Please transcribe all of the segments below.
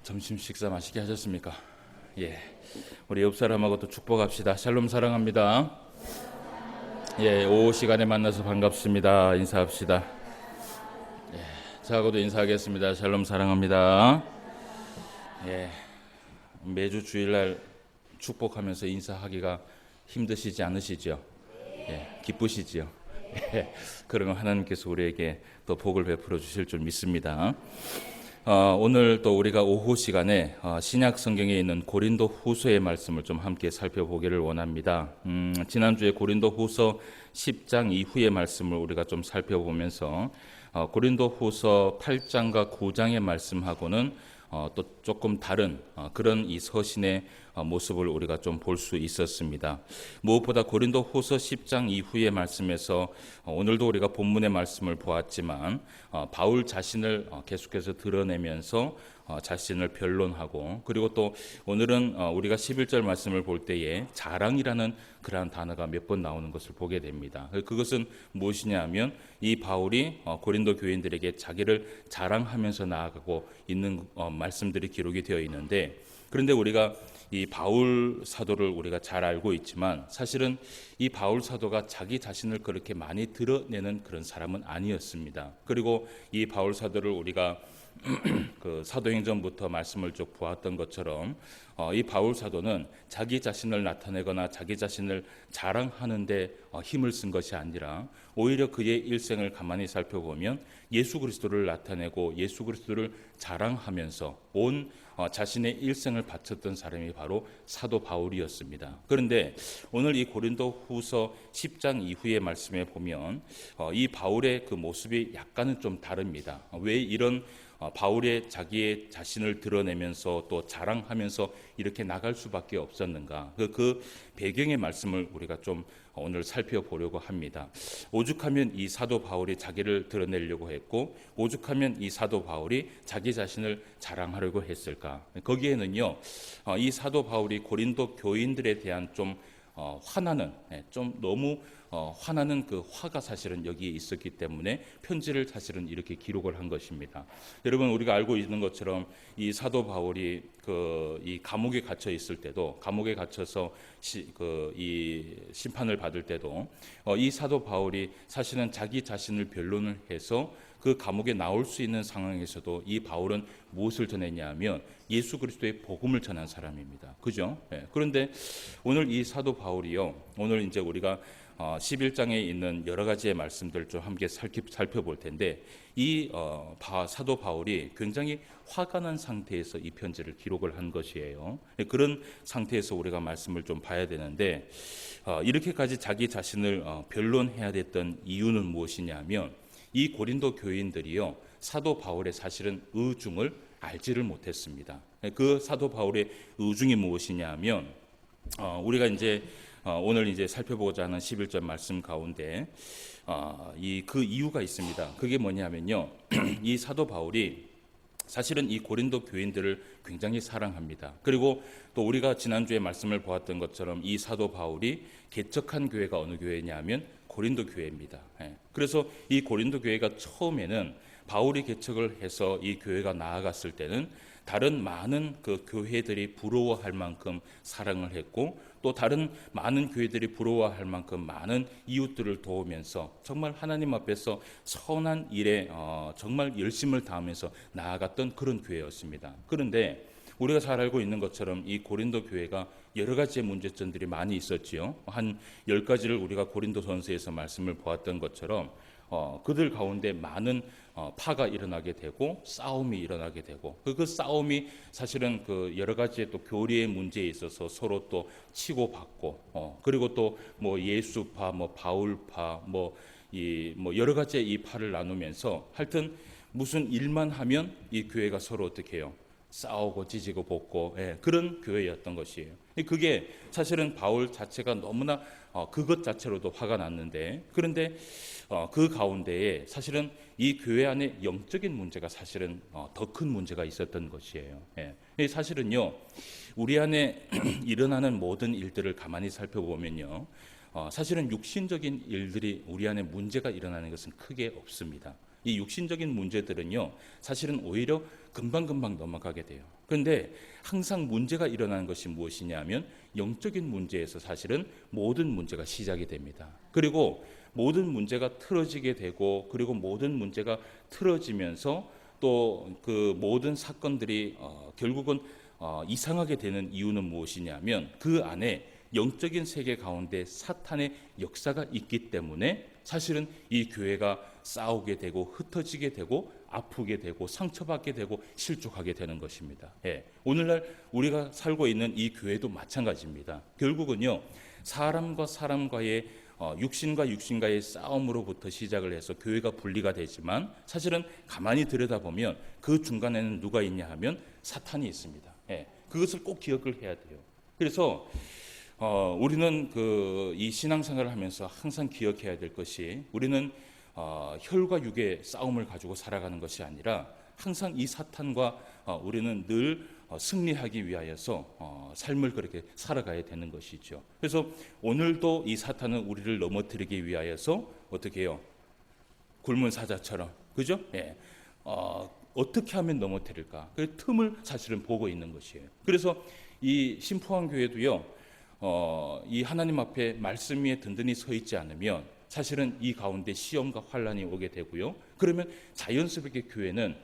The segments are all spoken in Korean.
점심 식사 맛있게 하셨습니까? 예, 우리 옆 사람하고 또 축복합시다. 샬롬 사랑합니다. 예, 오후 시간에 만나서 반갑습니다. 인사합시다. 저하고도 인사하겠습니다. 샬롬 사랑합니다. 예, 매주 주일날 축복하면서 인사하기가 힘드시지 않으시죠? 예, 기쁘시죠? 예, 그러면 하나님께서 우리에게 또 복을 베풀어 주실 줄 믿습니다. 오늘 또 우리가 오후 시간에 신약 성경에 있는 고린도 후서의 말씀을 좀 함께 살펴보기를 원합니다. 지난주에 고린도 후서 10장 이후의 말씀을 우리가 좀 살펴보면서 고린도 후서 8장과 9장의 말씀하고는 또 조금 다른 그런 이 서신의 모습을 우리가 좀 볼 수 있었습니다. 무엇보다 고린도 후서 10장 이후의 말씀에서 오늘도 우리가 본문의 말씀을 보았지만 바울 자신을 계속해서 드러내면서 자신을 변론하고, 그리고 또 오늘은 우리가 11절 말씀을 볼 때에 자랑이라는 그러한 단어가 몇 번 나오는 것을 보게 됩니다. 그것은 무엇이냐 하면 이 바울이 고린도 교인들에게 자기를 자랑하면서 나아가고 있는 말씀들이 기록이 되어 있는데, 그런데 우리가 이 바울 사도를 우리가 잘 알고 있지만 사실은 이 바울 사도가 자기 자신을 그렇게 많이 드러내는 그런 사람은 아니었습니다. 그리고 이 바울 사도를 우리가 그 사도행전부터 말씀을 쭉 보았던 것처럼 이 바울 사도는 자기 자신을 나타내거나 자기 자신을 자랑하는데 힘을 쓴 것이 아니라 오히려 그의 일생을 가만히 살펴보면 예수 그리스도를 나타내고 예수 그리스도를 자랑하면서 온 자신의 일생을 바쳤던 사람이 바로 사도 바울이었습니다. 그런데 오늘 이 고린도 후서 10장 이후의 말씀에 보면 이 바울의 그 모습이 약간은 좀 다릅니다. 왜 이런 바울의 자기의 자신을 드러내면서 또 자랑하면서 이렇게 나갈 수밖에 없었는가, 그 배경의 말씀을 우리가 좀 오늘 살펴보려고 합니다. 오죽하면 이 사도 바울이 자기를 드러내려고 했고, 오죽하면 이 사도 바울이 자기 자신을 자랑하려고 했을까. 거기에는요, 이 사도 바울이 고린도 교인들에 대한 좀 화나는, 좀 너무 화나는 그 화가 사실은 여기에 있었기 때문에 편지를 사실은 이렇게 기록을 한 것입니다. 여러분, 우리가 알고 있는 것처럼 이 사도 바울이 이 감옥에 갇혀 있을 때도, 감옥에 갇혀서 이 심판을 받을 때도 이 사도 바울이 사실은 자기 자신을 변론을 해서 그 감옥에 나올 수 있는 상황에서도 이 바울은 무엇을 전했냐 하면 예수 그리스도의 복음을 전한 사람입니다. 그죠? 그런데 오늘 이 사도 바울이요, 오늘 이제 우리가 11장에 있는 여러 가지의 말씀들을 좀 함께 살펴볼 텐데, 이 사도 바울이 굉장히 화가 난 상태에서 이 편지를 기록을 한 것이에요. 그런 상태에서 우리가 말씀을 좀 봐야 되는데, 이렇게까지 자기 자신을 변론해야 됐던 이유는 무엇이냐면 이 고린도 교인들이요, 사도 바울의 사실은 의중을 알지를 못했습니다. 그 사도 바울의 의중이 무엇이냐면 우리가 이제 오늘 이제 살펴보고자 하는 11절 말씀 가운데 그 이유가 있습니다. 그게 뭐냐면요, 이 사도 바울이 사실은 이 고린도 교인들을 굉장히 사랑합니다. 그리고 또 우리가 지난주에 말씀을 보았던 것처럼 이 사도 바울이 개척한 교회가 어느 교회냐면 고린도 교회입니다. 그래서 이 고린도 교회가 처음에는 바울이 개척을 해서 이 교회가 나아갔을 때는 다른 많은 그 교회들이 부러워할 만큼 사랑을 했고, 또 다른 많은 교회들이 부러워할 만큼 많은 이웃들을 도우면서 정말 하나님 앞에서 선한 일에 정말 열심을 다하면서 나아갔던 그런 교회였습니다. 그런데 우리가 잘 알고 있는 것처럼 이 고린도 교회가 여러 가지의 문제점들이 많이 있었지요. 한 10가지를 우리가 고린도전서에서 말씀을 보았던 것처럼 그들 가운데 많은 파가 일어나게 되고 싸움이 일어나게 되고, 그 싸움이 사실은 그 여러 가지의 또 교리의 문제에 있어서 서로 또 치고받고, 그리고 또 뭐 예수파, 뭐 바울파, 뭐 여러 가지의 이 파를 나누면서 하여튼 무슨 일만 하면 이 교회가 서로 어떻게 해요? 싸우고 찢고 볶고, 그런 교회였던 것이에요. 그게 사실은 바울 자체가 너무나 그것 자체로도 화가 났는데, 그런데 그 가운데에 사실은 이 교회 안에 영적인 문제가 사실은 더 큰 문제가 있었던 것이에요. 사실은요, 우리 안에 일어나는 모든 일들을 가만히 살펴보면요, 사실은 육신적인 일들이 우리 안에 문제가 일어나는 것은 크게 없습니다. 이 육신적인 문제들은요, 사실은 오히려 금방금방 넘어가게 돼요. 그런데 항상 문제가 일어나는 것이 무엇이냐면 영적인 문제에서 사실은 모든 문제가 시작이 됩니다. 그리고 모든 문제가 틀어지게 되고, 그리고 모든 문제가 틀어지면서 또 그 모든 사건들이 결국은 이상하게 되는 이유는 무엇이냐면 그 안에 영적인 세계 가운데 사탄의 역사가 있기 때문에 사실은 이 교회가 싸우게 되고 흩어지게 되고 아프게 되고 상처받게 되고 실족하게 되는 것입니다. 오늘날 우리가 살고 있는 이 교회도 마찬가지입니다. 결국은요, 사람과 사람과의 육신과 육신과의 싸움으로부터 시작을 해서 교회가 분리가 되지만 사실은 가만히 들여다보면 그 중간에는 누가 있냐 하면 사탄이 있습니다. 그것을 꼭 기억을 해야 돼요. 그래서 우리는 이 신앙생활을 하면서 항상 기억해야 될 것이, 우리는 혈과 육의 싸움을 가지고 살아가는 것이 아니라 항상 이 사탄과 우리는 늘 승리하기 위하여서 삶을 그렇게 살아가야 되는 것이죠. 그래서 오늘도 이 사탄은 우리를 넘어뜨리기 위하여서 어떻게 해요? 굶은 사자처럼, 그죠? 어떻게 하면 넘어뜨릴까? 그 틈을 사실은 보고 있는 것이에요. 그래서 이 신포한 교회도요, 이 하나님 앞에 말씀 위에 든든히 서 있지 않으면 사실은 이 가운데 시험과 환란이 오게 되고요. 그러면 자연스럽게 교회는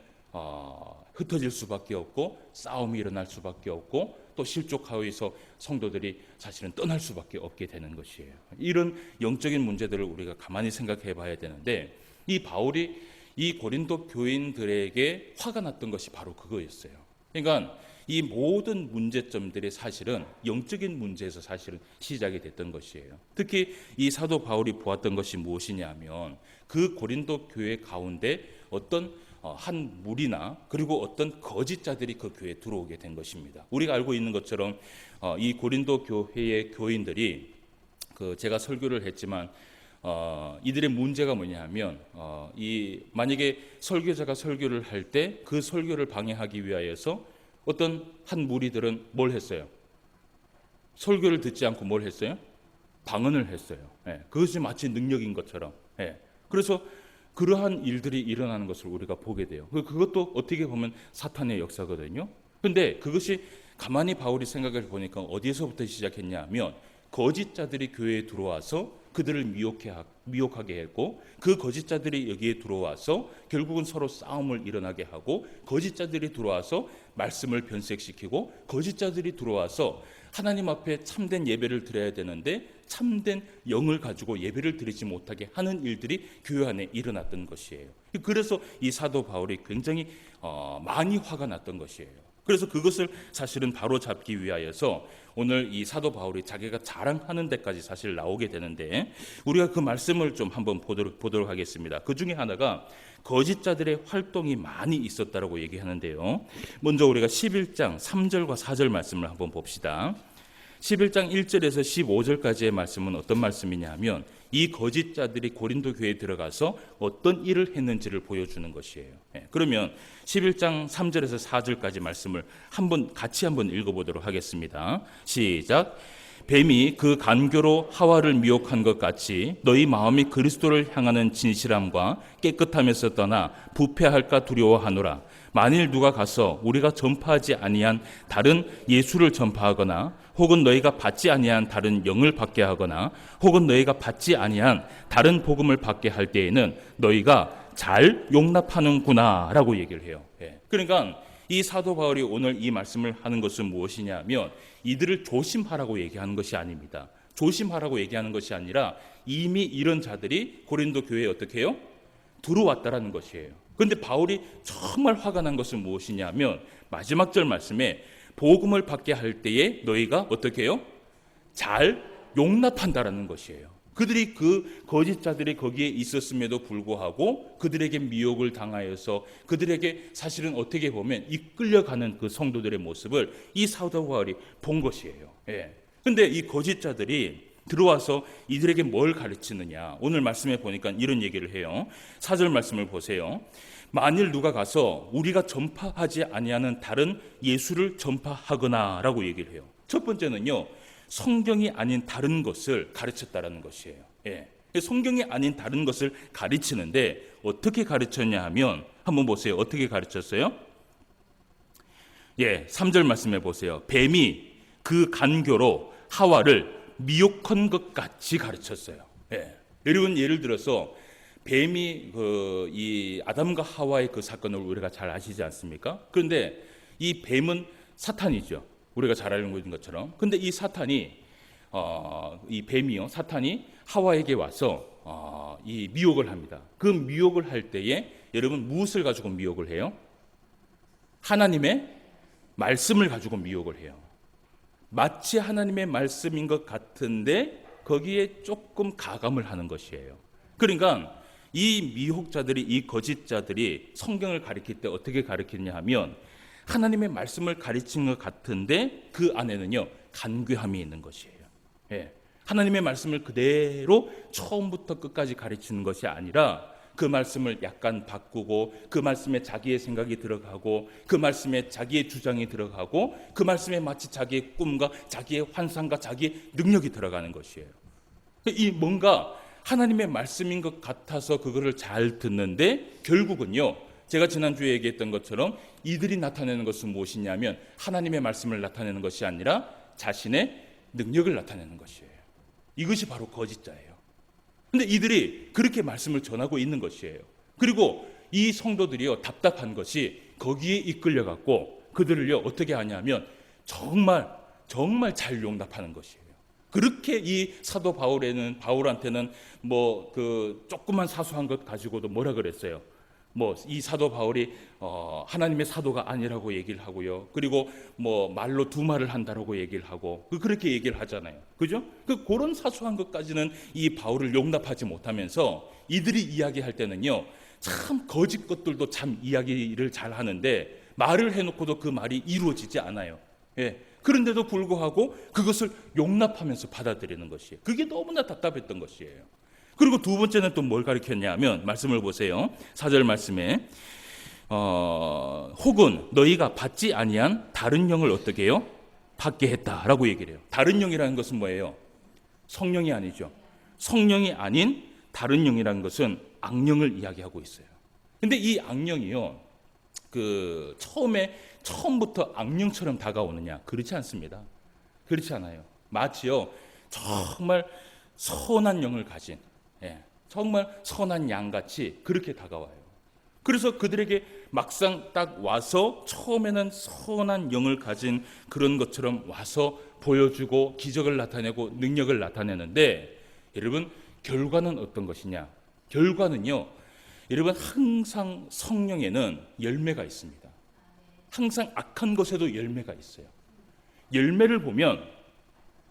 흩어질 수밖에 없고 싸움이 일어날 수밖에 없고 또 실족하여서 성도들이 사실은 떠날 수밖에 없게 되는 것이에요. 이런 영적인 문제들을 우리가 가만히 생각해 봐야 되는데, 이 바울이 이 고린도 교인들에게 화가 났던 것이 바로 그거였어요. 그러니까 이 모든 문제점들이 사실은 영적인 문제에서 사실은 시작이 됐던 것이에요. 특히 이 사도 바울이 보았던 것이 무엇이냐면 그 고린도 교회 가운데 어떤 한 무리나 그리고 어떤 거짓자들이 그 교회에 들어오게 된 것입니다. 우리가 알고 있는 것처럼 이 고린도 교회의 교인들이 제가 설교를 했지만 이들의 문제가 뭐냐면 만약에 설교자가 설교를 할 때 그 설교를 방해하기 위하여서 어떤 한 무리들은 뭘 했어요? 설교를 듣지 않고 뭘 했어요? 방언을 했어요. 그것이 마치 능력인 것처럼. 그래서 그러한 일들이 일어나는 것을 우리가 보게 돼요. 그것도 어떻게 보면 사탄의 역사거든요. 그런데 그것이 가만히 바울이 생각을 보니까 어디에서부터 시작했냐면 거짓자들이 교회에 들어와서 그들을 미혹하게 했고, 그 거짓자들이 여기에 들어와서 결국은 서로 싸움을 일어나게 하고, 거짓자들이 들어와서 말씀을 변색시키고, 거짓자들이 들어와서 하나님 앞에 참된 예배를 드려야 되는데 참된 영을 가지고 예배를 드리지 못하게 하는 일들이 교회 안에 일어났던 것이에요. 그래서 이 사도 바울이 굉장히 많이 화가 났던 것이에요. 그래서 그것을 사실은 바로잡기 위하여서 오늘 이 사도 바울이 자기가 자랑하는 데까지 사실 나오게 되는데, 우리가 그 말씀을 좀 한번 보도록 하겠습니다. 그 중에 하나가 거짓자들의 활동이 많이 있었다라고 얘기하는데요. 먼저 우리가 11장 3절과 4절 말씀을 한번 봅시다. 11장 1절에서 15절까지의 말씀은 어떤 말씀이냐 하면 이 거짓자들이 고린도 교회에 들어가서 어떤 일을 했는지를 보여주는 것이에요. 그러면 11장 3절에서 4절까지 말씀을 같이 한번 읽어보도록 하겠습니다. 시작. 뱀이 그 간교로 하와를 미혹한 것 같이 너희 마음이 그리스도를 향하는 진실함과 깨끗함에서 떠나 부패할까 두려워하노라. 만일 누가 가서 우리가 전파하지 아니한 다른 예수를 전파하거나 혹은 너희가 받지 아니한 다른 영을 받게 하거나 혹은 너희가 받지 아니한 다른 복음을 받게 할 때에는 너희가 잘 용납하는구나 라고 얘기를 해요. 그러니까 이 사도 바울이 오늘 이 말씀을 하는 것은 무엇이냐면 이들을 조심하라고 얘기하는 것이 아닙니다. 조심하라고 얘기하는 것이 아니라 이미 이런 자들이 고린도 교회에 어떻게 해요? 들어왔다라는 것이에요. 그런데 바울이 정말 화가 난 것은 무엇이냐면 마지막 절 말씀에 복음을 받게 할 때에 너희가 어떻게 해요? 잘 용납한다라는 것이에요. 그들이 거짓자들이 거기에 있었음에도 불구하고 그들에게 미혹을 당하여서 그들에게 사실은 어떻게 보면 이끌려가는 그 성도들의 모습을 이 사도 바울이 본 것이에요. 그런데 이 거짓자들이 들어와서 이들에게 뭘 가르치느냐? 오늘 말씀에 보니까 이런 얘기를 해요. 4절 말씀을 보세요. 만일 누가 가서 우리가 전파하지 아니하는 다른 예수를 전파하거나 라고 얘기를 해요. 첫 번째는요, 성경이 아닌 다른 것을 가르쳤다라는 것이에요. 성경이 아닌 다른 것을 가르치는데 어떻게 가르쳤냐 하면 한번 보세요. 어떻게 가르쳤어요? 3절 말씀해 보세요. 뱀이 그 간교로 하와를 미혹한 것 같이 가르쳤어요. 여러분, 예를 들어서 뱀이 이 아담과 하와의 그 사건을 우리가 잘 아시지 않습니까? 그런데 이 뱀은 사탄이죠. 우리가 잘 알고 있는 것처럼. 근데 이 사탄이 이 뱀이요, 사탄이 하와에게 와서 이 미혹을 합니다. 그 미혹을 할 때에 여러분 무엇을 가지고 미혹을 해요? 하나님의 말씀을 가지고 미혹을 해요. 마치 하나님의 말씀인 것 같은데 거기에 조금 가감을 하는 것이에요. 그러니까 이 미혹자들이, 이 거짓자들이 성경을 가르칠 때 어떻게 가르치냐 하면 하나님의 말씀을 가르치는 것 같은데 그 안에는요 간교함이 있는 것이에요. 하나님의 말씀을 그대로 처음부터 끝까지 가르치는 것이 아니라 그 말씀을 약간 바꾸고 그 말씀에 자기의 생각이 들어가고 그 말씀에 자기의 주장이 들어가고 그 말씀에 마치 자기의 꿈과 자기의 환상과 자기의 능력이 들어가는 것이에요. 이 뭔가 하나님의 말씀인 것 같아서 그거를 잘 듣는데 결국은요, 제가 지난주에 얘기했던 것처럼 이들이 나타내는 것은 무엇이냐면 하나님의 말씀을 나타내는 것이 아니라 자신의 능력을 나타내는 것이에요. 이것이 바로 거짓자예요. 근데 이들이 그렇게 말씀을 전하고 있는 것이에요. 그리고 이 성도들이요 답답한 것이 거기에 이끌려 갖고 그들을요 어떻게 하냐면 정말 잘 용납하는 것이에요. 그렇게 이 사도 바울한테는 뭐 그 조그만 사소한 것 가지고도 뭐라 그랬어요? 뭐 이 사도 바울이 하나님의 사도가 아니라고 얘기를 하고요. 그리고 뭐 말로 두 말을 한다라고 얘기를 하고 그렇게 얘기를 하잖아요. 그죠? 그런 사소한 것까지는 이 바울을 용납하지 못하면서 이들이 이야기할 때는요. 참 거짓 것들도 참 이야기를 잘 하는데 말을 해놓고도 그 말이 이루어지지 않아요. 그런데도 불구하고 그것을 용납하면서 받아들이는 것이에요. 그게 너무나 답답했던 것이에요. 그리고 두 번째는 또 뭘 가르쳤냐 하면 말씀을 보세요. 4절 말씀에 혹은 너희가 받지 아니한 다른 영을 어떻게 해요? 받게 했다라고 얘기를 해요. 다른 영이라는 것은 뭐예요? 성령이 아니죠. 성령이 아닌 다른 영이라는 것은 악령을 이야기하고 있어요. 근데 이 악령이요, 처음부터 악령처럼 다가오느냐? 그렇지 않습니다. 그렇지 않아요. 마치요, 정말 선한 영을 가진, 정말 선한 양같이 그렇게 다가와요. 그래서 그들에게 막상 딱 와서 처음에는 선한 영을 가진 그런 것처럼 와서 보여주고 기적을 나타내고 능력을 나타내는데 여러분 결과는 어떤 것이냐? 결과는요, 여러분 항상 성령에는 열매가 있습니다. 항상 악한 것에도 열매가 있어요. 열매를 보면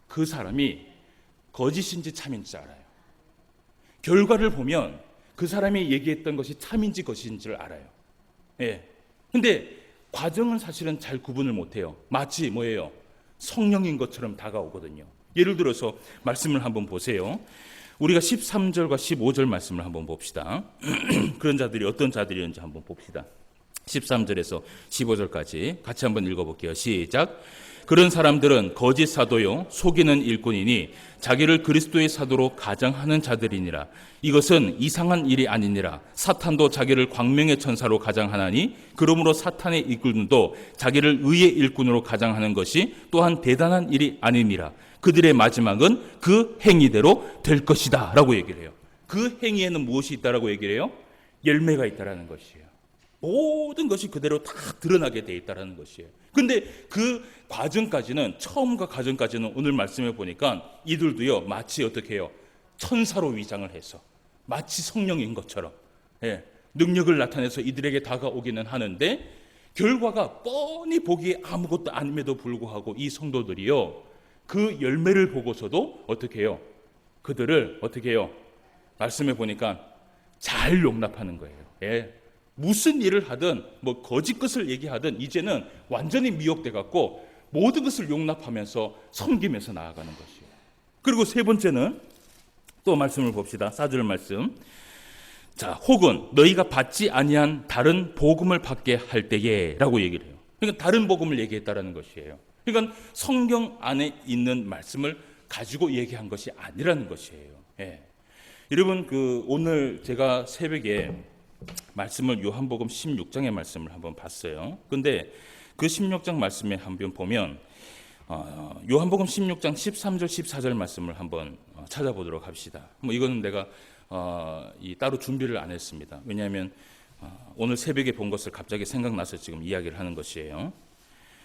그 사람이 거짓인지 참인지 알아요. 결과를 보면 그 사람이 얘기했던 것이 참인지 거짓인지를 알아요. 근데 과정은 사실은 잘 구분을 못해요. 마치 뭐예요? 성령인 것처럼 다가오거든요. 예를 들어서 말씀을 한번 보세요. 우리가 13절과 15절 말씀을 한번 봅시다. 그런 자들이 어떤 자들이었는지 한번 봅시다. 13절에서 15절까지 같이 한번 읽어볼게요. 시작. 그런 사람들은 거짓 사도요 속이는 일꾼이니 자기를 그리스도의 사도로 가장하는 자들이니라. 이것은 이상한 일이 아니니라. 사탄도 자기를 광명의 천사로 가장하나니 그러므로 사탄의 일꾼도 자기를 의의 일꾼으로 가장하는 것이 또한 대단한 일이 아니니라. 그들의 마지막은 그 행위대로 될 것이다 라고 얘기를 해요. 그 행위에는 무엇이 있다라고 얘기를 해요? 열매가 있다라는 것이에요. 모든 것이 그대로 다 드러나게 돼 있다라는 것이에요. 근데 그 과정까지는, 처음과 과정까지는 오늘 말씀해 보니까 이들도요 마치 어떻게 해요? 천사로 위장을 해서 마치 성령인 것처럼 능력을 나타내서 이들에게 다가오기는 하는데 결과가 뻔히 보기에 아무것도 아님에도 불구하고 이 성도들이요 그 열매를 보고서도 어떻게 해요? 그들을 어떻게 해요? 말씀해 보니까 잘 용납하는 거예요. 무슨 일을 하든 뭐 거짓 것을 얘기하든 이제는 완전히 미혹돼 갖고 모든 것을 용납하면서 섬기면서 나아가는 것이에요. 그리고 세 번째는 또 말씀을 봅시다. 4절 말씀. 자, 혹은 너희가 받지 아니한 다른 복음을 받게 할 때에라고 얘기를 해요. 그러니까 다른 복음을 얘기했다라는 것이에요. 그러니까 성경 안에 있는 말씀을 가지고 얘기한 것이 아니라는 것이에요. 여러분 오늘 제가 새벽에 말씀을 요한복음 16장의 말씀을 한번 봤어요. 근데 그 16장 말씀에 한번 보면 요한복음 16장 13절 14절 말씀을 한번 찾아보도록 합시다. 뭐 이거는 내가 따로 준비를 안 했습니다. 왜냐하면 오늘 새벽에 본 것을 갑자기 생각나서 지금 이야기를 하는 것이에요.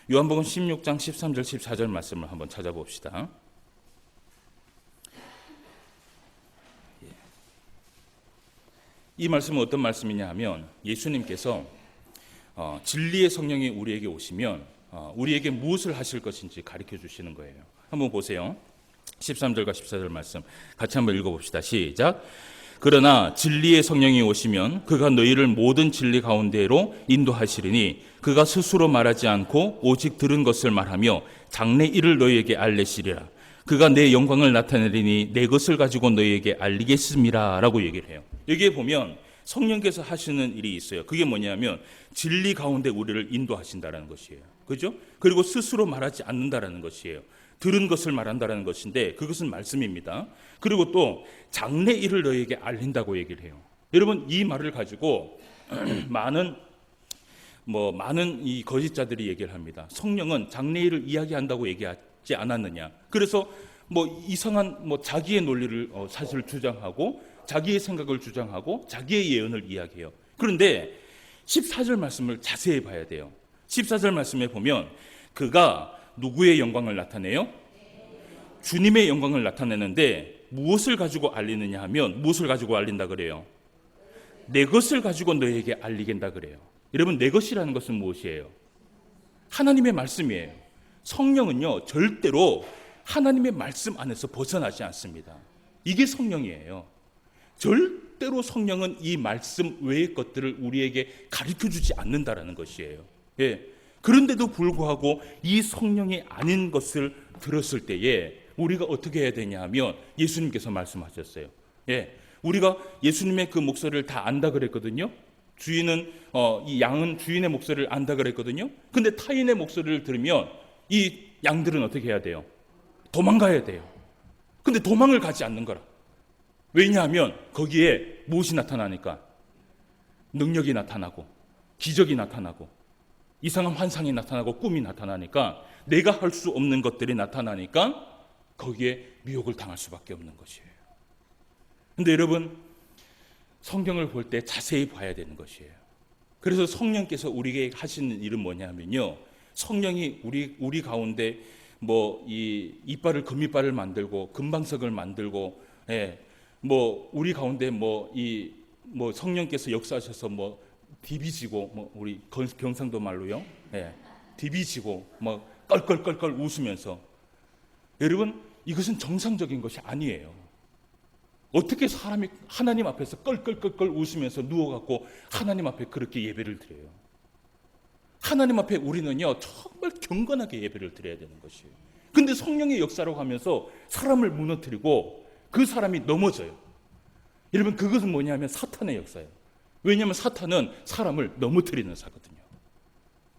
요한복음 16장 13절 14절 말씀을 한번 찾아봅시다. 이 말씀은 어떤 말씀이냐 하면 예수님께서 진리의 성령이 우리에게 오시면 우리에게 무엇을 하실 것인지 가르쳐 주시는 거예요. 한번 보세요. 13절과 14절 말씀 같이 한번 읽어봅시다. 시작. 그러나 진리의 성령이 오시면 그가 너희를 모든 진리 가운데로 인도하시리니 그가 스스로 말하지 않고 오직 들은 것을 말하며 장래 일을 너희에게 알리시리라. 그가 내 영광을 나타내리니 내 것을 가지고 너희에게 알리겠습니다 라고 얘기를 해요. 여기에 보면 성령께서 하시는 일이 있어요. 그게 뭐냐면 진리 가운데 우리를 인도하신다는 것이에요. 그죠? 그리고 스스로 말하지 않는다는 것이에요. 들은 것을 말한다는 것인데 그것은 말씀입니다. 그리고 또 장래 일을 너희에게 알린다고 얘기를 해요. 여러분 이 말을 가지고 많은 이 거짓자들이 얘기를 합니다. 성령은 장래 일을 이야기한다고 얘기하지 않았느냐. 그래서 이상한 자기의 논리를 사실 주장하고 자기의 생각을 주장하고 자기의 예언을 이야기해요. 그런데 14절 말씀을 자세히 봐야 돼요. 14절 말씀에 보면 그가 누구의 영광을 나타내요? 주님의 영광을 나타내는데 무엇을 가지고 알리느냐 하면 무엇을 가지고 알린다 그래요? 내 것을 가지고 너희에게 알리겠다 그래요. 여러분 내 것이라는 것은 무엇이에요? 하나님의 말씀이에요. 성령은요 절대로 하나님의 말씀 안에서 벗어나지 않습니다. 이게 성령이에요. 절대로 성령은 이 말씀 외의 것들을 우리에게 가르쳐주지 않는다라는 것이에요. 예. 그런데도 불구하고 이 성령이 아닌 것을 들었을 때에 우리가 어떻게 해야 되냐 하면 예수님께서 말씀하셨어요. 예. 우리가 예수님의 그 목소리를 다 안다 그랬거든요. 주인은 이 양은 주인의 목소리를 안다 그랬거든요. 근데 타인의 목소리를 들으면 이 양들은 어떻게 해야 돼요? 도망가야 돼요. 근데 도망을 가지 않는 거라. 왜냐하면 거기에 무엇이 나타나니까? 능력이 나타나고 기적이 나타나고 이상한 환상이 나타나고 꿈이 나타나니까 내가 할 수 없는 것들이 나타나니까 거기에 미혹을 당할 수밖에 없는 것이에요. 그런데 여러분 성경을 볼 때 자세히 봐야 되는 것이에요. 그래서 성령께서 우리에게 하시는 일은 뭐냐면요, 성령이 우리 가운데 이 이빨을 금이빨을 만들고 금방석을 만들고, 우리 가운데 성령께서 역사하셔서 디비지고 우리 경상도 말로요, 디비지고 껄껄껄껄 웃으면서, 여러분 이것은 정상적인 것이 아니에요. 어떻게 사람이 하나님 앞에서 껄껄껄껄 웃으면서 누워갖고 하나님 앞에 그렇게 예배를 드려요? 하나님 앞에 우리는요 정말 경건하게 예배를 드려야 되는 것이에요. 근데 성령의 역사로 하면서 사람을 무너뜨리고 그 사람이 넘어져요. 여러분 그것은 뭐냐면 사탄의 역사예요. 왜냐하면 사탄은 사람을 넘어뜨리는 사거든요.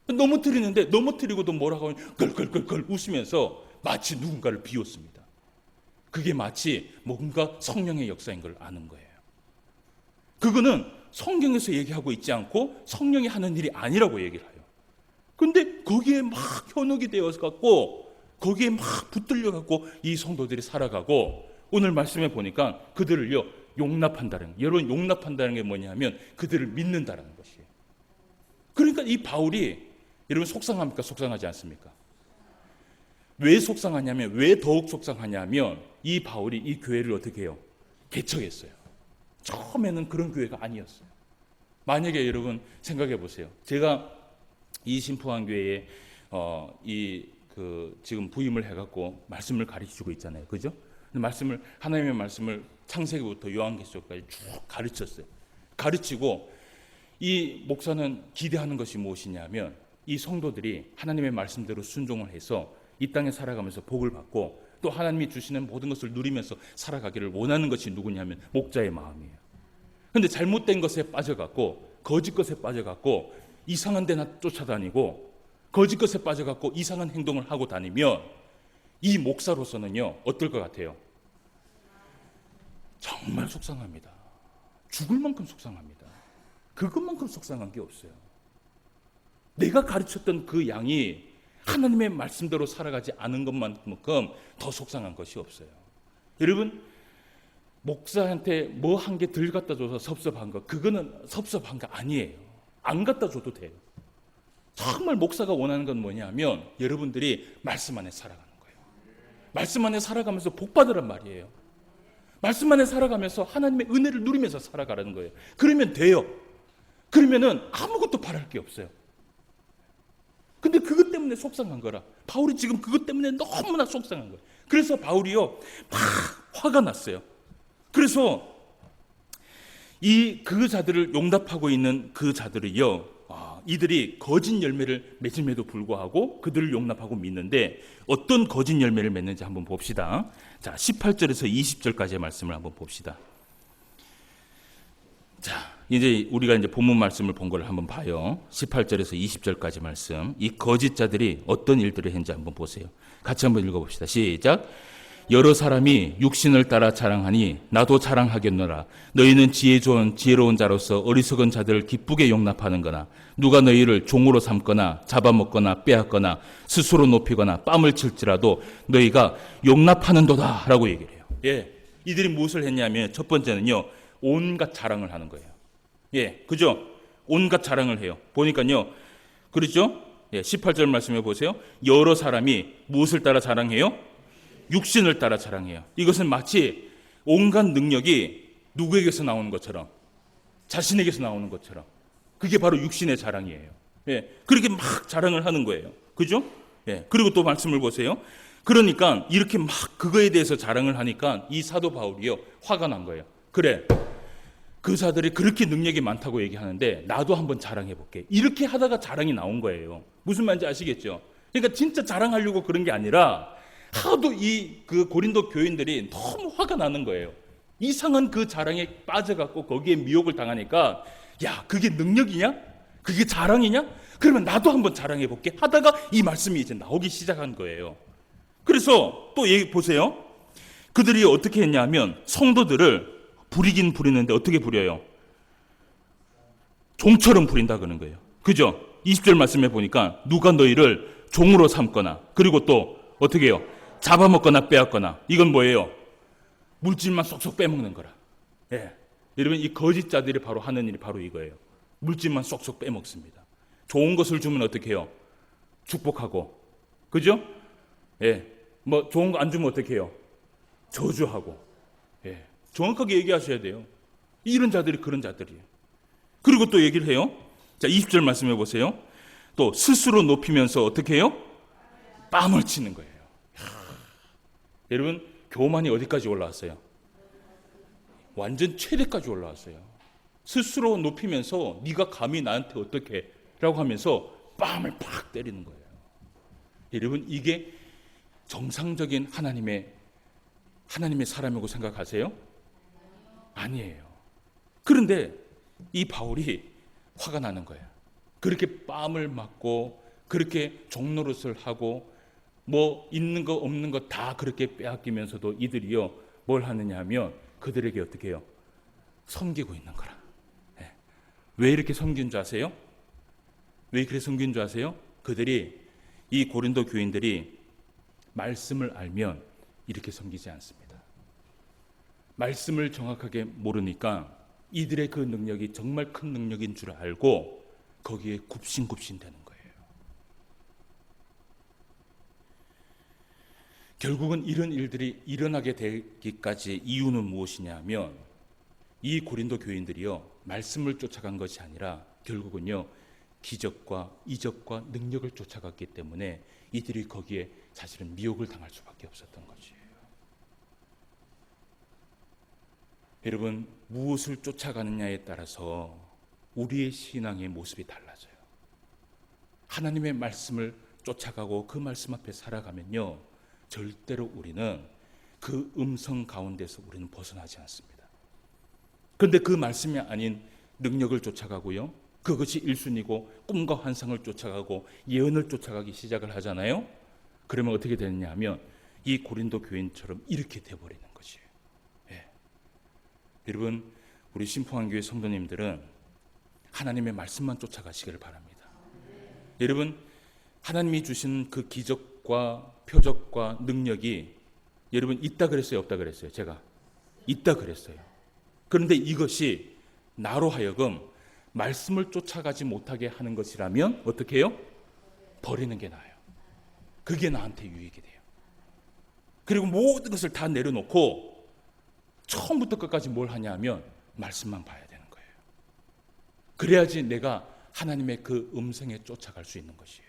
넘어뜨리는데 넘어뜨리고도 뭐라고 하면 껄껄껄껄 웃으면서 마치 누군가를 비웃습니다. 그게 마치 뭔가 성령의 역사인 걸 아는 거예요. 그거는 성경에서 얘기하고 있지 않고 성령이 하는 일이 아니라고 얘기를 해요. 근데 거기에 막 현혹이 되어서 갖고 거기에 막 붙들려 갖고 이 성도들이 살아가고, 오늘 말씀에 보니까 그들을요 용납한다는, 여러분 용납한다는 게 뭐냐면 그들을 믿는다는 것이에요. 그러니까 이 바울이 여러분 속상합니까? 속상하지 않습니까? 왜 속상하냐면, 왜 더욱 속상하냐면 이 바울이 이 교회를 어떻게 해요? 개척했어요. 처음에는 그런 교회가 아니었어요. 만약에 여러분 생각해 보세요. 제가 이 신포한교회에 지금 부임을 해갖고 말씀을 가르치고 있잖아요. 그죠? 하나님의 말씀을 창세기부터 요한계시록까지 쭉 가르쳤어요. 가르치고 이 목사는 기대하는 것이 무엇이냐면 이 성도들이 하나님의 말씀대로 순종을 해서 이 땅에 살아가면서 복을 받고 또 하나님이 주시는 모든 것을 누리면서 살아가기를 원하는 것이 누구냐면 목자의 마음이에요. 그런데 잘못된 것에 빠져갖고 거짓 것에 빠져갖고 이상한 데나 쫓아다니고 거짓 것에 빠져갖고 이상한 행동을 하고 다니면 이 목사로서는요 어떨 것 같아요? 정말 속상합니다. 죽을 만큼 속상합니다. 그것만큼 속상한 게 없어요. 내가 가르쳤던 그 양이 하나님의 말씀대로 살아가지 않은 것만큼 더 속상한 것이 없어요. 여러분, 목사한테 뭐 한 개 덜 갖다 줘서 섭섭한 거, 그거는 섭섭한 거 아니에요. 안 갖다 줘도 돼요. 정말 목사가 원하는 건 뭐냐면 여러분들이 말씀 안에 살아가는 거예요. 말씀 안에 살아가면서 복 받으란 말이에요. 말씀 안에 살아가면서 하나님의 은혜를 누리면서 살아가라는 거예요. 그러면 돼요. 그러면은 아무것도 바랄 게 없어요. 근데 그것 때문에 속상한 거라. 바울이 지금 그것 때문에 너무나 속상한 거예요. 그래서 바울이요 막 화가 났어요. 그래서 그 자들을 용납하고 있는 그 자들이요, 이들이 거짓 열매를 맺음에도 불구하고 그들을 용납하고 믿는데 어떤 거짓 열매를 맺는지 한번 봅시다. 자, 18절에서 20절까지의 말씀을 한번 봅시다. 자, 이제 우리가 이제 본문 말씀을 본 걸 한번 봐요. 18절에서 20절까지 말씀. 이 거짓자들이 어떤 일들을 했는지 한번 보세요. 같이 한번 읽어봅시다. 시작. 여러 사람이 육신을 따라 자랑하니 나도 자랑하겠노라. 너희는 지혜로운 자로서 어리석은 자들을 기쁘게 용납하는거나 누가 너희를 종으로 삼거나 잡아먹거나 빼앗거나 스스로 높이거나 뺨을 칠지라도 너희가 용납하는도다 라고 얘기를 해요. 예, 이들이 무엇을 했냐면 첫 번째는요, 온갖 자랑을 하는 거예요. 예, 그죠? 온갖 자랑을 해요. 보니까요, 그렇죠? 예, 18절 말씀해 보세요. 여러 사람이 무엇을 따라 자랑해요? 육신을 따라 자랑해요. 이것은 마치 온갖 능력이 누구에게서 나오는 것처럼, 자신에게서 나오는 것처럼, 그게 바로 육신의 자랑이에요. 예, 그렇게 막 자랑을 하는 거예요. 그죠? 예, 그리고 또 말씀을 보세요. 그러니까 이렇게 막 그거에 대해서 자랑을 하니까 이 사도 바울이요 화가 난 거예요. 그래, 그 자들이 그렇게 능력이 많다고 얘기하는데 나도 한번 자랑해 볼게. 이렇게 하다가 자랑이 나온 거예요. 무슨 말인지 아시겠죠? 그러니까 진짜 자랑하려고 그런 게 아니라 하도 그 고린도 교인들이 너무 화가 나는 거예요. 이상한 그 자랑에 빠져갖고 거기에 미혹을 당하니까, 야, 그게 능력이냐? 그게 자랑이냐? 그러면 나도 한번 자랑해 볼게 하다가 이 말씀이 이제 나오기 시작한 거예요. 그래서 또 보세요. 그들이 어떻게 했냐면 성도들을 부리긴 부리는데 어떻게 부려요? 종처럼 부린다 그러는 거예요. 그죠? 20절 말씀해 보니까 누가 너희를 종으로 삼거나, 그리고 또 어떻게 해요? 잡아먹거나 빼앗거나. 이건 뭐예요? 물질만 쏙쏙 빼먹는 거라. 예. 여러분, 이 거짓자들이 바로 하는 일이 바로 이거예요. 물질만 쏙쏙 빼먹습니다. 좋은 것을 주면 어떻게 해요? 축복하고. 그죠? 예. 뭐 좋은 거 안 주면 어떻게 해요? 저주하고. 예. 정확하게 얘기하셔야 돼요. 이런 자들이 그런 자들이에요. 그리고 또 얘기를 해요. 자, 20절 말씀해 보세요. 또 스스로 높이면서 어떻게 해요? 뺨을 치는 거예요. 여러분, 교만이 어디까지 올라왔어요? 완전 최대까지 올라왔어요. 스스로 높이면서 네가 감히 나한테 어떻게 라고 하면서 뺨을 팍 때리는 거예요. 여러분, 이게 정상적인 하나님의 사람이라고 생각하세요? 아니에요. 그런데 이 바울이 화가 나는 거예요. 그렇게 뺨을 맞고 그렇게 종노릇을 하고 뭐 있는 거 없는 거 다 그렇게 빼앗기면서도 이들이요 뭘 하느냐 하면 그들에게 어떻게 해요? 섬기고 있는 거라. 네. 왜 이렇게 섬긴 줄 아세요? 왜 그렇게 섬긴 줄 아세요? 그들이, 이 고린도 교인들이 말씀을 알면 이렇게 섬기지 않습니다. 말씀을 정확하게 모르니까 이들의 그 능력이 정말 큰 능력인 줄 알고 거기에 굽신굽신 되는 거예요. 결국은 이런 일들이 일어나게 되기까지 이유는 무엇이냐면 이 고린도 교인들이요 말씀을 쫓아간 것이 아니라 결국은요 기적과 이적과 능력을 쫓아갔기 때문에 이들이 거기에 사실은 미혹을 당할 수밖에 없었던 것이에요. 여러분, 무엇을 쫓아가느냐에 따라서 우리의 신앙의 모습이 달라져요. 하나님의 말씀을 쫓아가고 그 말씀 앞에 살아가면요 절대로 우리는 그 음성 가운데서 우리는 벗어나지 않습니다. 그런데 그 말씀이 아닌 능력을 쫓아가고요, 그것이 일순이고 꿈과 환상을 쫓아가고 예언을 쫓아가기 시작을 하잖아요. 그러면 어떻게 되느냐 하면 이 고린도 교인처럼 이렇게 돼버리는 것이에요. 예. 여러분, 우리 신포한교회 성도님들은 하나님의 말씀만 쫓아가시기를 바랍니다. 여러분, 하나님이 주신 그 기적과 표적과 능력이 여러분 있다 그랬어요, 없다 그랬어요? 제가 있다 그랬어요. 그런데 이것이 나로 하여금 말씀을 쫓아가지 못하게 하는 것이라면 어떻게 해요? 버리는 게 나아요. 그게 나한테 유익이 돼요. 그리고 모든 것을 다 내려놓고 처음부터 끝까지 뭘 하냐면 말씀만 봐야 되는 거예요. 그래야지 내가 하나님의 그 음성에 쫓아갈 수 있는 것이에요.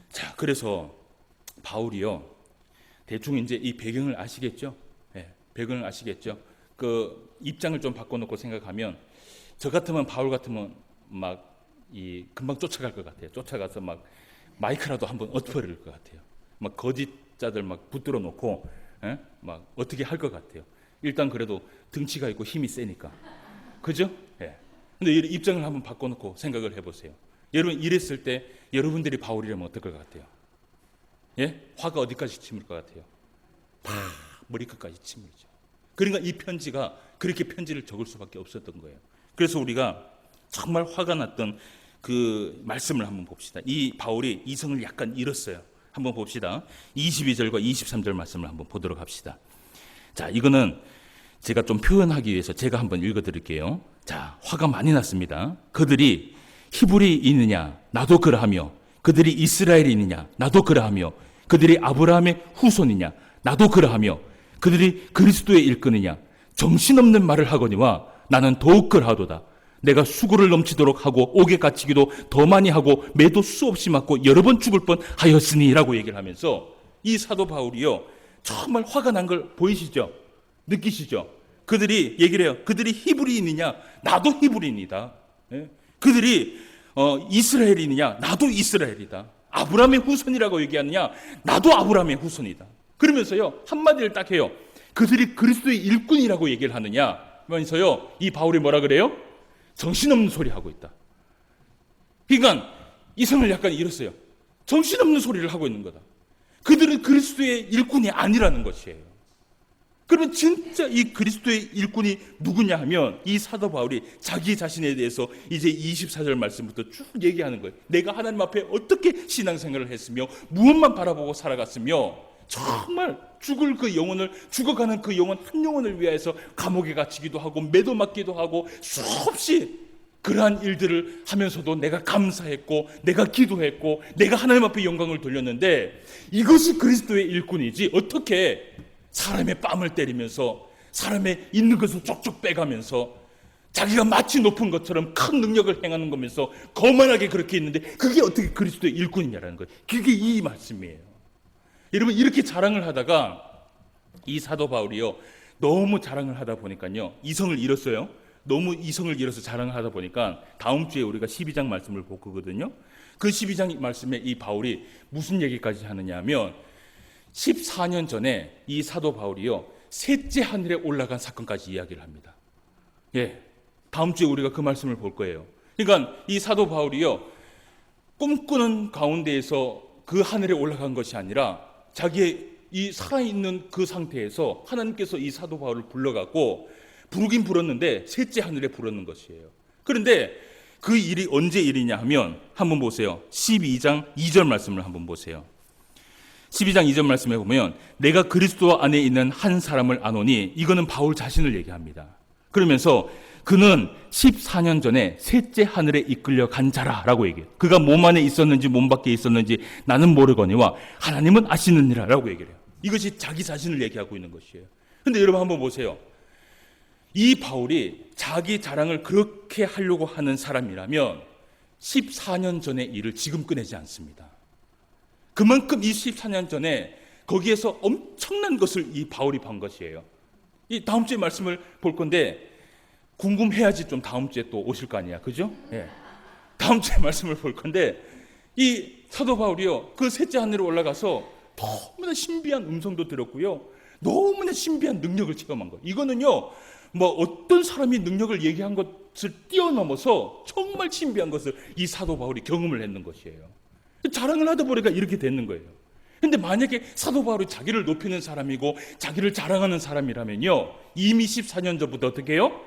자, 그래서 바울이요, 대충 이제 이 배경을 아시겠죠? 네, 배경을 아시겠죠? 그 입장을 좀 바꿔놓고 생각하면, 저 같으면 바울 같으면 막 이 금방 쫓아갈 것 같아요. 쫓아가서 막 마이크라도 한번 엎어릴 것 같아요. 막 거짓자들 막 붙들어 놓고, 막 어떻게 할 것 같아요. 일단 그래도 등치가 있고 힘이 세니까, 그죠? 예. 근데 입장을 한번 바꿔놓고 생각을 해보세요. 여러분 이랬을 때 여러분들이 바울이라면 어떨 것 같아요? 예? 화가 어디까지 치밀 것 같아요? 다 머리끝까지 치밀죠. 그러니까 이 편지가 그렇게 편지를 적을 수밖에 없었던 거예요. 그래서 우리가 정말 화가 났던 그 말씀을 한번 봅시다. 이 바울이 이성을 약간 잃었어요. 한번 봅시다. 22절과 23절 말씀을 한번 보도록 합시다. 자, 이거는 제가 좀 표현하기 위해서 제가 한번 읽어드릴게요. 자, 화가 많이 났습니다. 그들이 히브리인이냐 나도 그러하며, 그들이 이스라엘인이냐 나도 그러하며, 그들이 아브라함의 후손이냐 나도 그러하며, 그들이 그리스도의 일꾼이냐 정신없는 말을 하거니와 나는 더욱 그러하도다. 내가 수고를 넘치도록 하고 옥에 갇히기도 더 많이 하고 매도 수없이 맞고 여러 번 죽을 뻔하였으니 라고 얘기를 하면서 이 사도 바울이요, 정말 화가 난 걸 보이시죠? 느끼시죠? 그들이 얘기를 해요. 그들이 히브리인이냐 나도 히브리인이다. 그들이 이스라엘이냐 나도 이스라엘이다. 아브라함의 후손이라고 얘기하느냐 나도 아브라함의 후손이다. 그러면서요 한마디를 딱 해요. 그들이 그리스도의 일꾼이라고 얘기를 하느냐 하면서요 이 바울이 뭐라 그래요? 정신없는 소리 하고 있다. 그러니까 이성을 약간 잃었어요. 정신없는 소리를 하고 있는 거다. 그들은 그리스도의 일꾼이 아니라는 것이에요. 그러면 진짜 이 그리스도의 일꾼이 누구냐 하면 이 사도 바울이 자기 자신에 대해서 이제 24절 말씀부터 쭉 얘기하는 거예요. 내가 하나님 앞에 어떻게 신앙생활을 했으며 무엇만 바라보고 살아갔으며 정말 죽을 그 영혼을, 죽어가는 그 영혼 한 영혼을 위해서 감옥에 갇히기도 하고 매도 맞기도 하고 수없이 그러한 일들을 하면서도 내가 감사했고 내가 기도했고 내가 하나님 앞에 영광을 돌렸는데 이것이 그리스도의 일꾼이지 어떻게 사람의 뺨을 때리면서 사람의 있는 것을 쪽쪽 빼가면서 자기가 마치 높은 것처럼 큰 능력을 행하는 거면서 거만하게 그렇게 있는데 그게 어떻게 그리스도의 일꾼이냐라는 거예요. 그게 이 말씀이에요. 여러분 이렇게 자랑을 하다가 이 사도 바울이요 너무 자랑을 하다 보니까요 이성을 잃었어요. 너무 이성을 잃어서 자랑을 하다 보니까 다음 주에 우리가 12장 말씀을 볼 거거든요. 그 12장 말씀에 이 바울이 무슨 얘기까지 하느냐 하면 14년 전에 이 사도 바울이요 셋째 하늘에 올라간 사건까지 이야기를 합니다. 예, 다음 주에 우리가 그 말씀을 볼 거예요. 그러니까 이 사도 바울이요 꿈꾸는 가운데에서 그 하늘에 올라간 것이 아니라 자기의 이 살아있는 그 상태에서 하나님께서 이 사도 바울을 불러갖고 부르긴 불렀는데 셋째 하늘에 부르는 것이에요. 그런데 그 일이 언제 일이냐 하면 한번 보세요. 12장 2절 말씀을 한번 보세요. 12장 2절 말씀에 보면 내가 그리스도 안에 있는 한 사람을 아노니, 이거는 바울 자신을 얘기합니다. 그러면서 그는 14년 전에 셋째 하늘에 이끌려 간 자라라고 얘기해요. 그가 몸 안에 있었는지 몸 밖에 있었는지 나는 모르거니와 하나님은 아시느니라 라고 얘기를 해요. 이것이 자기 자신을 얘기하고 있는 것이에요. 근데 여러분 한번 보세요. 이 바울이 자기 자랑을 그렇게 하려고 하는 사람이라면 14년 전의 일을 지금 꺼내지 않습니다. 그만큼 이 14년 전에 거기에서 엄청난 것을 이 바울이 본 것이에요. 이 다음 주에 말씀을 볼 건데 궁금해야지 좀 다음 주에 또 오실 거 아니야, 그죠? 예. 다음 주에 말씀을 볼 건데 이 사도 바울이요 그 셋째 하늘에 올라가서 너무나 신비한 음성도 들었고요 너무나 신비한 능력을 체험한 거예요. 이거는요 뭐 어떤 사람이 능력을 얘기한 것을 뛰어넘어서 정말 신비한 것을 이 사도 바울이 경험을 했는 것이에요. 자랑을 하다 보니까 이렇게 됐는 거예요. 근데 만약에 사도 바울이 자기를 높이는 사람이고 자기를 자랑하는 사람이라면요, 이미 14년 전부터 어떻게 해요?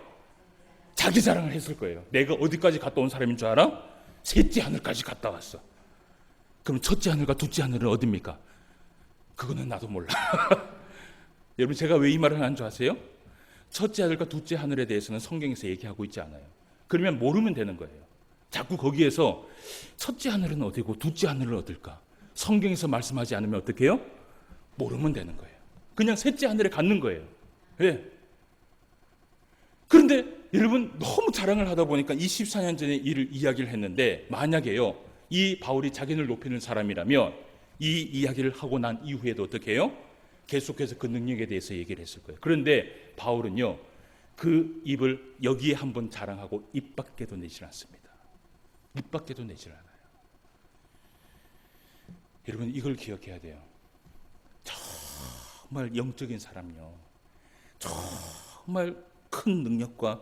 자기 자랑을 했을 거예요. 내가 어디까지 갔다 온 사람인 줄 알아? 셋째 하늘까지 갔다 왔어. 그럼 첫째 하늘과 둘째 하늘은 어딥니까? 그거는 나도 몰라. 여러분, 제가 왜 이 말을 하는 줄 아세요? 첫째 하늘과 둘째 하늘에 대해서는 성경에서 얘기하고 있지 않아요. 그러면 모르면 되는 거예요. 자꾸 거기에서 첫째 하늘은 어디고 둘째 하늘은 어딜까? 성경에서 말씀하지 않으면 어떻게 해요? 모르면 되는 거예요. 그냥 셋째 하늘에 갖는 거예요. 왜? 그런데 여러분, 너무 자랑을 하다 보니까 24년 전에 일을 이야기를 했는데, 만약에요, 이 바울이 자기를 높이는 사람이라면 이 이야기를 하고 난 이후에도 어떻게 해요? 계속해서 그 능력에 대해서 얘기를 했을 거예요. 그런데 바울은요, 그 입을 여기에 한번 자랑하고 입 밖에도 내질 않습니다. 입 밖에도 내질 않아요. 여러분, 이걸 기억해야 돼요. 정말 영적인 사람요, 정말 큰 능력과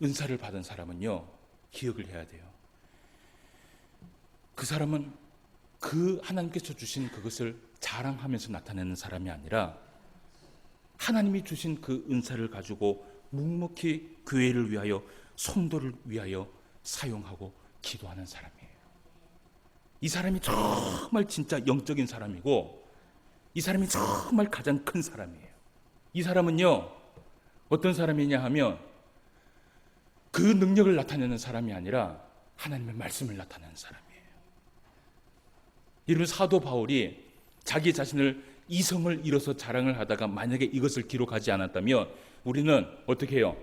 은사를 받은 사람은요, 기억을 해야 돼요. 그 사람은 그 하나님께서 주신 그것을 자랑하면서 나타내는 사람이 아니라 하나님이 주신 그 은사를 가지고 묵묵히 교회를 위하여, 성도를 위하여 사용하고 기도하는 사람이에요. 이 사람이 정말 진짜 영적인 사람이고, 이 사람이 정말 가장 큰 사람이에요. 이 사람은요, 어떤 사람이냐 하면 그 능력을 나타내는 사람이 아니라 하나님의 말씀을 나타내는 사람이에요. 이런 사도 바울이 자기 자신을 이성을 잃어서 자랑을 하다가 만약에 이것을 기록하지 않았다면 우리는 어떻게 해요?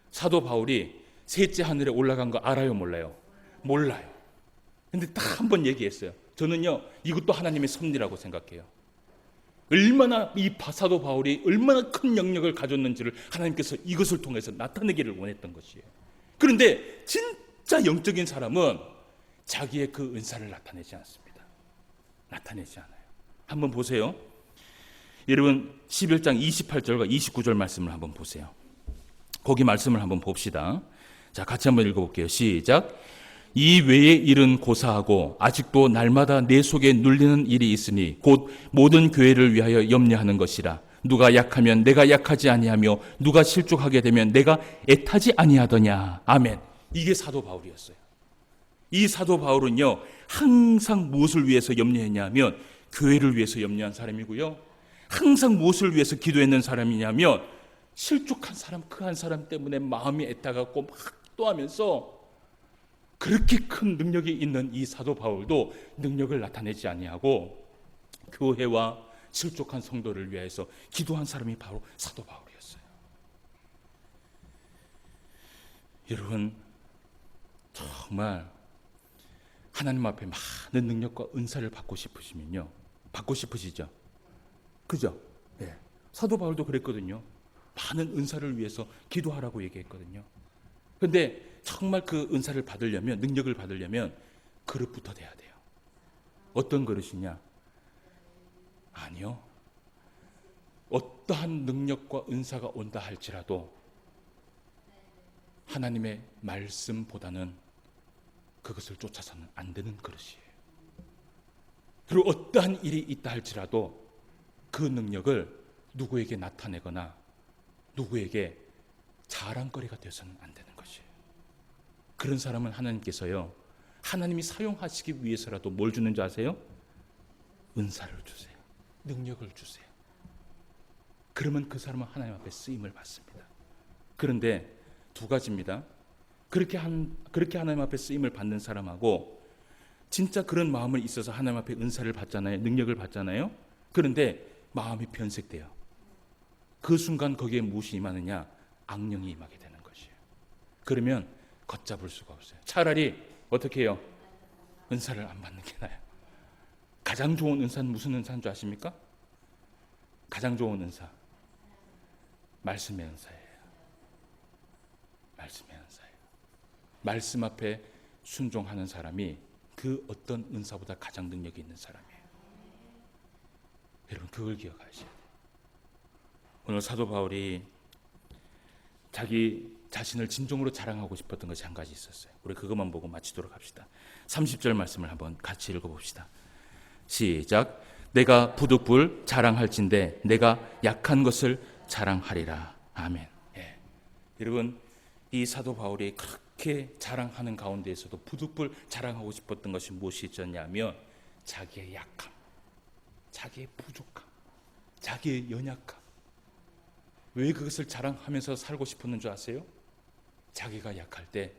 사도 바울이 셋째 하늘에 올라간 거 알아요, 몰라요? 몰라요. 근데 딱 한 번 얘기했어요. 저는요, 이것도 하나님의 섭리라고 생각해요. 얼마나 이 사도 바울이 얼마나 큰 영역을 가졌는지를 하나님께서 이것을 통해서 나타내기를 원했던 것이에요. 그런데 진짜 영적인 사람은 자기의 그 은사를 나타내지 않습니다. 나타내지 않아요. 한번 보세요. 여러분, 11장 28절과 29절 말씀을 한번 보세요. 거기 말씀을 한번 봅시다. 자, 같이 한번 읽어볼게요. 시작. 이 외의 일은 고사하고 아직도 날마다 내 속에 눌리는 일이 있으니 곧 모든 교회를 위하여 염려하는 것이라. 누가 약하면 내가 약하지 아니하며 누가 실족하게 되면 내가 애타지 아니하더냐. 아멘. 이게 사도 바울이었어요. 이 사도 바울은요, 항상 무엇을 위해서 염려했냐면 교회를 위해서 염려한 사람이고요, 항상 무엇을 위해서 기도했는 사람이냐면 실족한 사람, 그 한 사람 때문에 마음이 애타갖고 막 기도하면서, 그렇게 큰 능력이 있는 이 사도 바울도 능력을 나타내지 아니하고 교회와 실족한 성도를 위해서 기도한 사람이 바로 사도 바울이었어요. 여러분, 정말 하나님 앞에 많은 능력과 은사를 받고 싶으시면요, 받고 싶으시죠? 그죠? 네. 사도 바울도 그랬거든요. 많은 은사를 위해서 기도하라고 얘기했거든요. 그런데 정말 그 은사를 받으려면, 능력을 받으려면 그릇부터 돼야 돼요. 어떤 그릇이냐? 아니요, 어떠한 능력과 은사가 온다 할지라도 하나님의 말씀보다는 그것을 쫓아서는 안 되는 그릇이에요. 그리고 어떠한 일이 있다 할지라도 그 능력을 누구에게 나타내거나 누구에게 자랑거리가 되어서는 안 되는 것이에요. 그런 사람은 하나님께서요, 하나님이 사용하시기 위해서라도 뭘 주는지 아세요? 은사를 주세요. 능력을 주세요. 그러면 그 사람은 하나님 앞에 쓰임을 받습니다. 그런데 두 가지입니다. 그렇게 하나님 앞에 쓰임을 받는 사람하고 진짜 그런 마음을 있어서 하나님 앞에 은사를 받잖아요. 능력을 받잖아요. 그런데 마음이 변색돼요. 그 순간 거기에 무엇이 임하느냐? 악령이 임하게 되는 것이에요. 그러면 걷잡을 수가 없어요. 차라리 어떻게 해요? 은사를 안 받는 게 나아요. 가장 좋은 은사는 무슨 은사인 줄 아십니까? 가장 좋은 은사, 말씀의 은사예요. 말씀의 은사예요. 말씀 앞에 순종하는 사람이 그 어떤 은사보다 가장 능력이 있는 사람이에요. 여러분, 그걸 기억하셔야 돼요. 오늘 사도 바울이 자기 자신을 진정으로 자랑하고 싶었던 것이 한 가지 있었어요. 우리 그것만 보고 마치도록 합시다. 30절 말씀을 한번 같이 읽어봅시다. 시작. 내가 부득불 자랑할진대 내가 약한 것을 자랑하리라. 아멘. 예. 여러분, 이 사도 바울이 그렇게 자랑하는 가운데에서도 부득불 자랑하고 싶었던 것이 무엇이 있었냐면 자기의 약함, 자기의 부족함, 자기의 연약함. 왜 그것을 자랑하면서 살고 싶었는 줄 아세요? 자기가 약할 때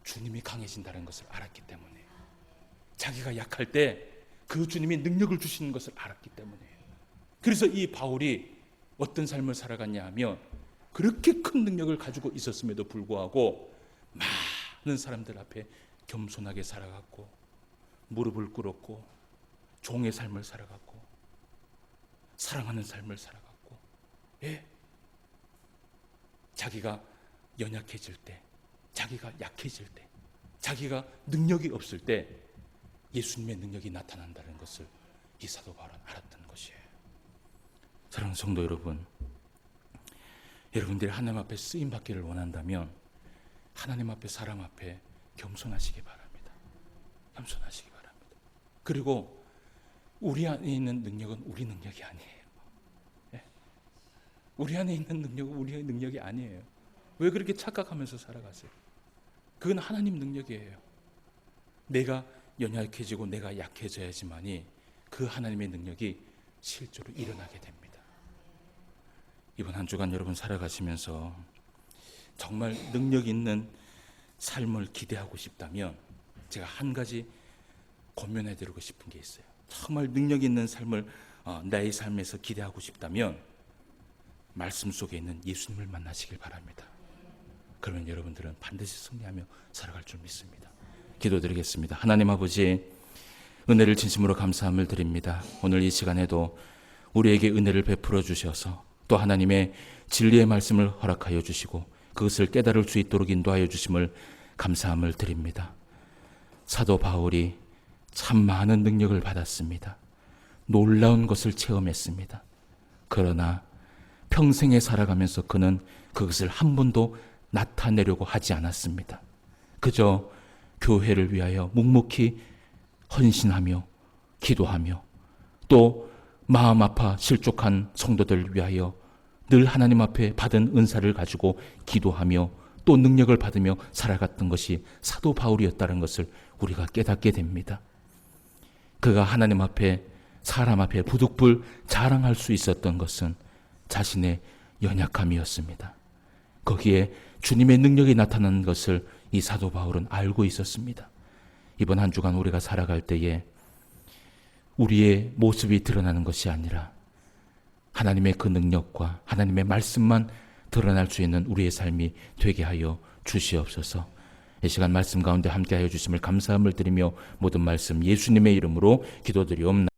주님이 강해진다는 것을 알았기 때문에, 자기가 약할 때 그 주님이 능력을 주시는 것을 알았기 때문에. 그래서 이 바울이 어떤 삶을 살아갔냐 하면 그렇게 큰 능력을 가지고 있었음에도 불구하고 많은 사람들 앞에 겸손하게 살아갔고, 무릎을 꿇었고, 종의 삶을 살아갔고, 사랑하는 삶을 살아갔고, 예. 자기가 연약해질 때, 자기가 약해질 때, 자기가 능력이 없을 때 예수님의 능력이 나타난다는 것을 이 사도 바울은 알았던 것이에요. 사랑하는 성도 여러분, 여러분들이 하나님 앞에 쓰임 받기를 원한다면 하나님 앞에, 사람 앞에 겸손하시기 바랍니다. 겸손하시기 바랍니다. 그리고 우리 안에 있는 능력은 우리 능력이 아니에요. 예. 우리 안에 있는 능력은 우리의 능력이 아니에요. 왜 그렇게 착각하면서 살아가세요? 그건 하나님 능력이에요. 내가 연약해지고 내가 약해져야지만이 그 하나님의 능력이 실제로 일어나게 됩니다. 이번 한 주간 여러분 살아가시면서 정말 능력 있는 삶을 기대하고 싶다면 제가 한 가지 권면해 드리고 싶은 게 있어요. 정말 능력 있는 삶을 나의 삶에서 기대하고 싶다면 말씀 속에 있는 예수님을 만나시길 바랍니다. 그러면 여러분들은 반드시 승리하며 살아갈 줄 믿습니다. 기도드리겠습니다. 하나님 아버지, 은혜를 진심으로 감사함을 드립니다. 오늘 이 시간에도 우리에게 은혜를 베풀어 주셔서 또 하나님의 진리의 말씀을 허락하여 주시고 그것을 깨달을 수 있도록 인도하여 주심을 감사함을 드립니다. 사도 바울이 참 많은 능력을 받았습니다. 놀라운 것을 체험했습니다. 그러나 평생에 살아가면서 그는 그것을 한 번도 나타내려고 하지 않았습니다. 그저 교회를 위하여 묵묵히 헌신하며 기도하며 또 마음 아파 실족한 성도들을 위하여 늘 하나님 앞에 받은 은사를 가지고 기도하며 또 능력을 받으며 살아갔던 것이 사도 바울이었다는 것을 우리가 깨닫게 됩니다. 그가 하나님 앞에, 사람 앞에 부득불 자랑할 수 있었던 것은 자신의 연약함이었습니다. 거기에 주님의 능력이 나타나는 것을 이 사도 바울은 알고 있었습니다. 이번 한 주간 우리가 살아갈 때에 우리의 모습이 드러나는 것이 아니라 하나님의 그 능력과 하나님의 말씀만 드러날 수 있는 우리의 삶이 되게 하여 주시옵소서. 이 시간 말씀 가운데 함께하여 주심을 감사함을 드리며 모든 말씀 예수님의 이름으로 기도드리옵나이다.